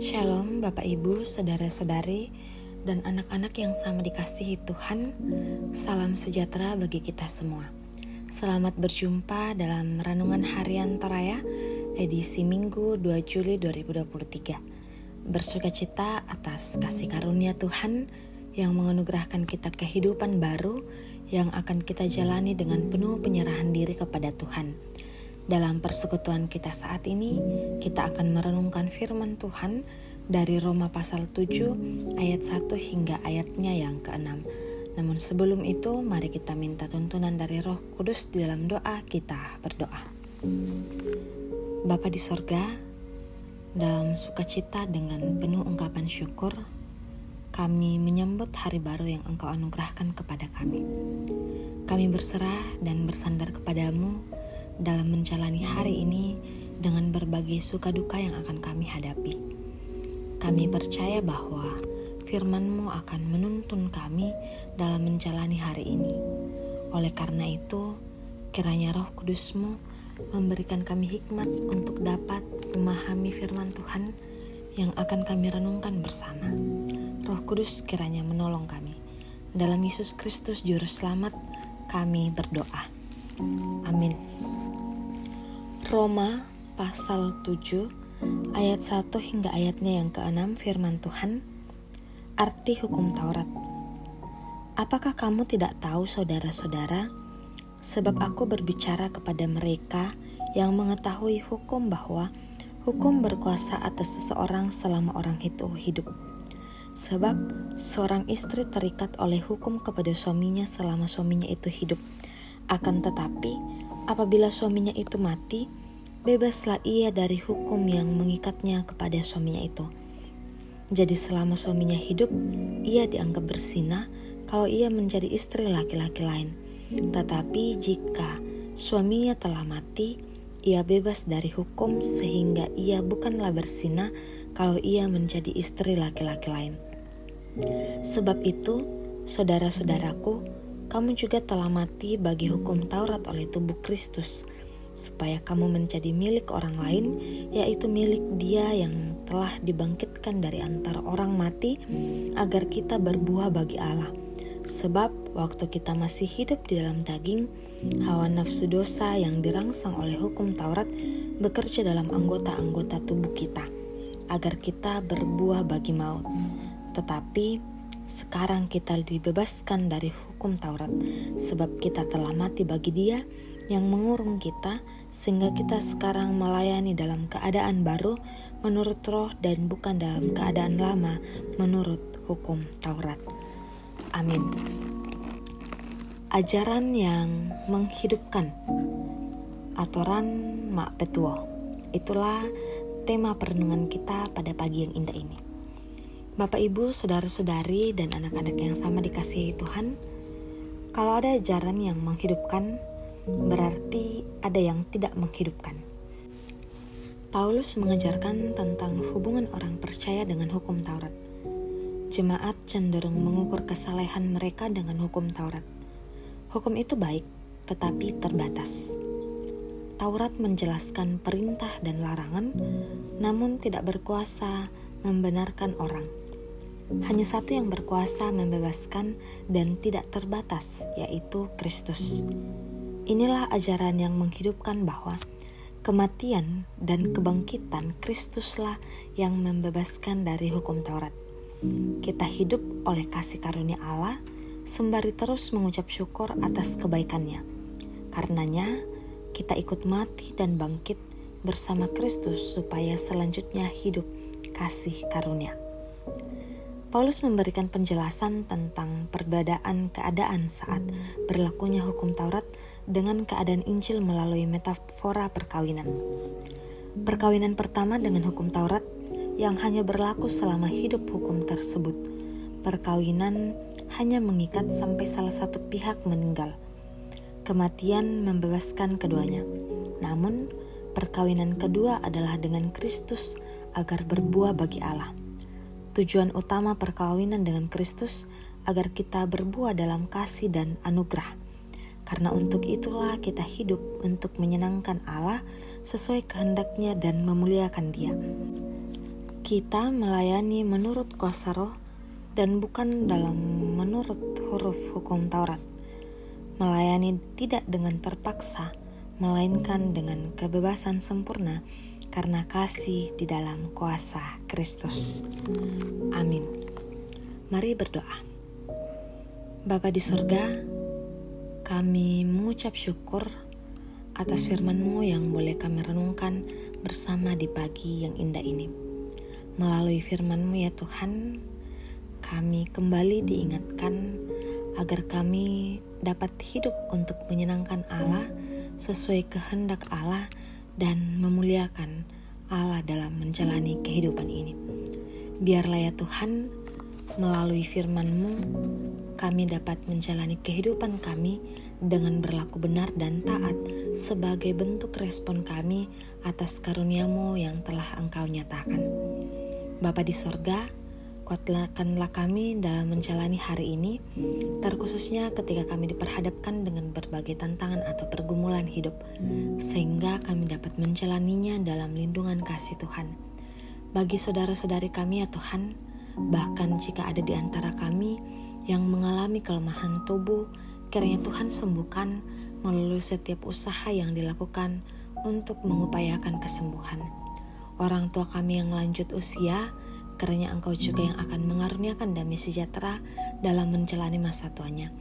Shalom Bapak Ibu, Saudara-saudari, dan anak-anak yang sama dikasihi Tuhan. Salam sejahtera bagi kita semua. Selamat berjumpa dalam Renungan Harian Toraya edisi Minggu 2 Juli 2023. Bersukacita atas kasih karunia Tuhan yang menganugerahkan kita kehidupan baru yang akan kita jalani dengan penuh penyerahan diri kepada Tuhan. Dalam persekutuan kita saat ini, kita akan merenungkan firman Tuhan dari Roma pasal 7 ayat 1 hingga ayatnya yang ke-6. Namun sebelum itu, mari kita minta tuntunan dari Roh Kudus di dalam doa. Kita berdoa. Bapa di sorga, dalam sukacita dengan penuh ungkapan syukur, kami menyambut hari baru yang Engkau anugerahkan kepada kami. Kami berserah dan bersandar kepadamu dalam menjalani hari ini dengan berbagai suka duka yang akan kami hadapi. Kami percaya bahwa firman-Mu akan menuntun kami dalam menjalani hari ini. Oleh karena itu, kiranya Roh Kudus-Mu memberikan kami hikmat untuk dapat memahami firman Tuhan yang akan kami renungkan bersama. Roh Kudus kiranya menolong kami. Dalam Yesus Kristus Juru Selamat kami berdoa. Amin. Roma pasal 7 ayat 1 hingga ayatnya yang ke-6 firman Tuhan. Arti hukum Taurat. Apakah kamu tidak tahu, saudara-saudara, sebab aku berbicara kepada mereka yang mengetahui hukum bahwa hukum berkuasa atas seseorang selama orang itu hidup. Sebab seorang istri terikat oleh hukum kepada suaminya selama suaminya itu hidup. Akan tetapi apabila suaminya itu mati, bebaslah ia dari hukum yang mengikatnya kepada suaminya itu. Jadi selama suaminya hidup, ia dianggap berzina kalau ia menjadi istri laki-laki lain. Tetapi jika suaminya telah mati, ia bebas dari hukum sehingga ia bukanlah berzina kalau ia menjadi istri laki-laki lain. Sebab itu, saudara-saudaraku, kamu juga telah mati bagi hukum Taurat oleh tubuh Kristus, supaya kamu menjadi milik orang lain, yaitu milik Dia yang telah dibangkitkan dari antara orang mati, agar kita berbuah bagi Allah. Sebab waktu kita masih hidup di dalam daging, hawa nafsu dosa yang dirangsang oleh hukum Taurat bekerja dalam anggota-anggota tubuh kita, agar kita berbuah bagi maut. Tetapi sekarang kita dibebaskan dari hukum Taurat, sebab kita telah mati bagi Dia yang mengurung kita, sehingga kita sekarang melayani dalam keadaan baru menurut roh dan bukan dalam keadaan lama menurut hukum Taurat. Amin. Ajaran yang menghidupkan. Atoran mak petuo. Itulah tema perenungan kita pada pagi yang indah ini. Bapak Ibu, saudara-saudari, dan anak-anak yang sama dikasihi Tuhan, kalau ada ajaran yang menghidupkan, berarti ada yang tidak menghidupkan. Paulus mengajarkan tentang hubungan orang percaya dengan hukum Taurat. Jemaat cenderung mengukur kesalehan mereka dengan hukum Taurat. Hukum itu baik, tetapi terbatas. Taurat menjelaskan perintah dan larangan, namun tidak berkuasa membenarkan orang. Hanya satu yang berkuasa membebaskan dan tidak terbatas, yaitu Kristus. Inilah ajaran yang menghidupkan bahwa kematian dan kebangkitan Kristuslah yang membebaskan dari hukum Taurat. Kita hidup oleh kasih karunia Allah, sembari terus mengucap syukur atas kebaikannya. Karenanya, kita ikut mati dan bangkit bersama Kristus supaya selanjutnya hidup kasih karunia. Paulus memberikan penjelasan tentang perbedaan keadaan saat berlakunya hukum Taurat dengan keadaan Injil melalui metafora perkawinan. Perkawinan pertama dengan hukum Taurat yang hanya berlaku selama hidup hukum tersebut. Perkawinan hanya mengikat sampai salah satu pihak meninggal. Kematian membebaskan keduanya. Namun, perkawinan kedua adalah dengan Kristus agar berbuah bagi Allah. Tujuan utama perkawinan dengan Kristus agar kita berbuah dalam kasih dan anugerah. Karena untuk itulah kita hidup untuk menyenangkan Allah sesuai kehendaknya dan memuliakan Dia. Kita melayani menurut kuasa roh dan bukan dalam menurut huruf hukum Taurat. Melayani tidak dengan terpaksa, melainkan dengan kebebasan sempurna karena kasih di dalam kuasa Kristus. Amin. Mari berdoa. Bapa di surga, kami mengucap syukur atas firman-Mu yang boleh kami renungkan bersama di pagi yang indah ini. Melalui firman-Mu ya Tuhan, kami kembali diingatkan agar kami dapat hidup untuk menyenangkan Allah sesuai kehendak Allah dan memuliakan Allah dalam menjalani kehidupan ini. Biarlah ya Tuhan, melalui firman-Mu kami dapat menjalani kehidupan kami dengan berlaku benar dan taat sebagai bentuk respon kami atas karunia-Mu yang telah Engkau nyatakan. Bapa di sorga, kuatkanlah kami dalam menjalani hari ini, terkhususnya ketika kami diperhadapkan dengan berbagai tantangan atau pergumulan hidup, sehingga kami dapat menjalaninya dalam lindungan kasih Tuhan. Bagi saudara-saudari kami ya Tuhan, bahkan jika ada di antara kami yang mengalami kelemahan tubuh, kiranya Tuhan sembuhkan melalui setiap usaha yang dilakukan untuk mengupayakan kesembuhan. Orang tua kami yang lanjut usia, kiranya Engkau juga yang akan mengaruniakan damai sejahtera dalam menjalani masa tuanya.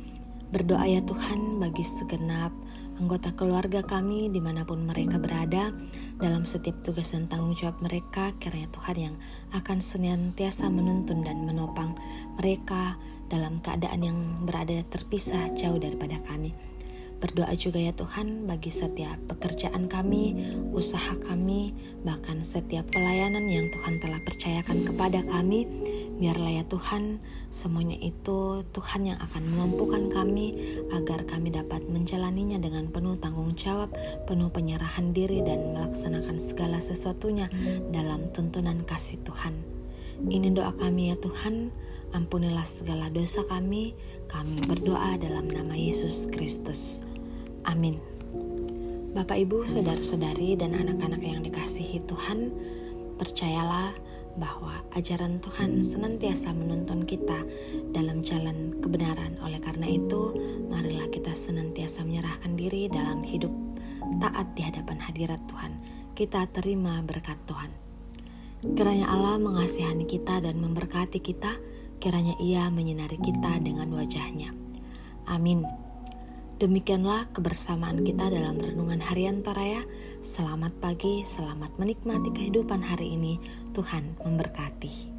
Berdoa ya Tuhan bagi segenap anggota keluarga kami dimanapun mereka berada, dalam setiap tugas dan tanggung jawab mereka, kiranya Tuhan yang akan senantiasa menuntun dan menopang mereka dalam keadaan yang berada terpisah jauh daripada kami. Berdoa juga ya Tuhan bagi setiap pekerjaan kami, usaha kami, bahkan setiap pelayanan yang Tuhan telah percayakan kepada kami. Biarlah ya Tuhan, semuanya itu Tuhan yang akan memampukan kami agar kami dapat menjalaninya dengan penuh tanggung jawab, penuh penyerahan diri dan melaksanakan segala sesuatunya dalam tuntunan kasih Tuhan. Ini doa kami ya Tuhan, ampunilah segala dosa kami berdoa dalam nama Yesus Kristus. Amin. Bapak, Ibu, saudara-saudari, dan anak-anak yang dikasihi Tuhan, percayalah bahwa ajaran Tuhan senantiasa menuntun kita dalam jalan kebenaran. Oleh karena itu, marilah kita senantiasa menyerahkan diri dalam hidup taat di hadapan hadirat Tuhan. Kita terima berkat Tuhan. Kiranya Allah mengasihani kita dan memberkati kita, kiranya Ia menyinari kita dengan wajah-Nya. Amin. Demikianlah kebersamaan kita dalam renungan harian Toraya. Selamat pagi, selamat menikmati kehidupan hari ini. Tuhan memberkati.